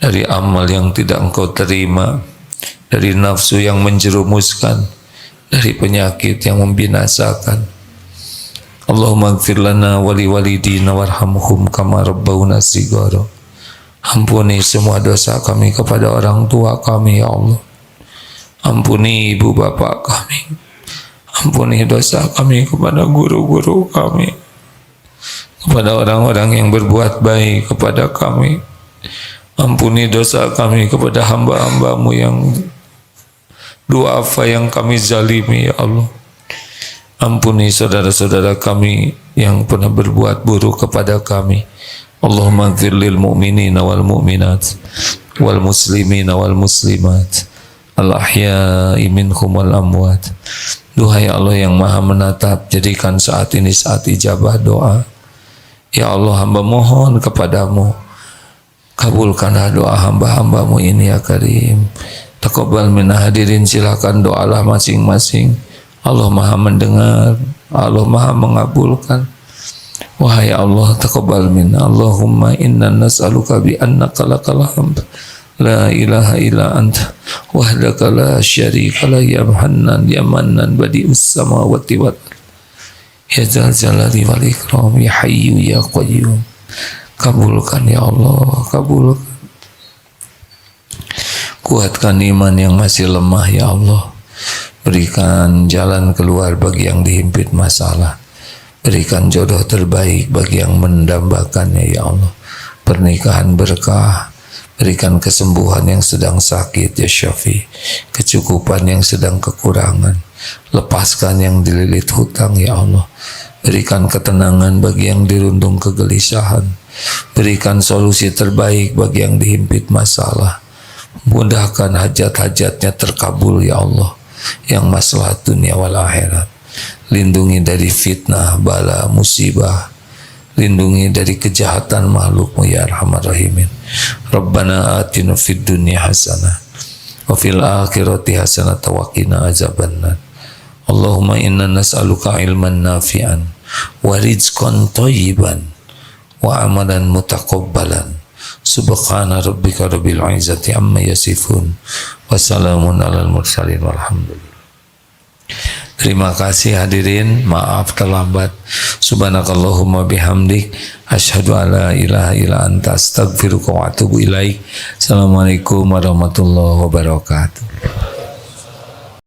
dari amal yang tidak Engkau terima, dari nafsu yang menjerumuskan, dari penyakit yang membinasakan. Allahumma ighfir lana wa li walidina warhamhum kama rabbawna shighara. Ampuni semua dosa kami kepada orang tua kami ya Allah. Ampuni ibu bapak kami. Ampuni dosa kami kepada guru-guru kami, kepada orang-orang yang berbuat baik kepada kami. Ampuni dosa kami kepada hamba-hambamu yang duafa yang kami zalimi ya Allah. Ampuni saudara-saudara kami yang pernah berbuat buruk kepada kami. Allahumma ighfir lil mu'minina wal mu'minat wal muslimina wal muslimat al ahya'i minhum wal amwat. Duhai Allah yang maha menatap, jadikan saat ini saat ijabah doa. Ya Allah, hamba mohon kepadamu, kabulkanlah doa hamba-hambamu ini ya Karim. Taqabbal minna. Hadirin silakan doalah masing-masing. Allah maha mendengar, Allah maha mengabulkan. Wahai Allah, taqabbal minna. Allahumma inna nas'aluka bi annaka lakal hamd la ilaha illa anta wahdaka la syarika la ya Hannan ya Mannan badi'us samawati wal ya Dzal Jalali wal Ikram ya Hayyu ya Qayyum. Kabulkan ya Allah, kabulkan. Kuatkan iman yang masih lemah ya Allah. Berikan jalan keluar bagi yang dihimpit masalah. Berikan jodoh terbaik bagi yang mendambakannya ya Allah. Pernikahan berkah. Berikan kesembuhan yang sedang sakit ya Syafi. Kecukupan yang sedang kekurangan. Lepaskan yang dililit hutang ya Allah. Berikan ketenangan bagi yang dirundung kegelisahan. Berikan solusi terbaik bagi yang dihimpit masalah. Mudahkan hajat-hajatnya terkabul ya Allah, yang maslahat dunia wal akhirat. Lindungi dari fitnah, bala, musibah. Lindungi dari kejahatan makhlukmu ya Arhamar Rahimin. Rabbana atina fid dunya hasanah wa fil akhirati hasanatan wa qina azabannar. Allahumma inna nas'aluka ilman nafi'an wa rizqan thayyiban wa amalan mutaqabbalan. Subhana rabbika rabbil izzati amma yasifun wa salamun alal mursalin walhamdulillah. Terima kasih hadirin, maaf terlambat. Subhanakallahumma bihamdik asyhadu an la ilaha illa anta astaghfiruka wa atubu ilaik. Assalamualaikum warahmatullahi wabarakatuh.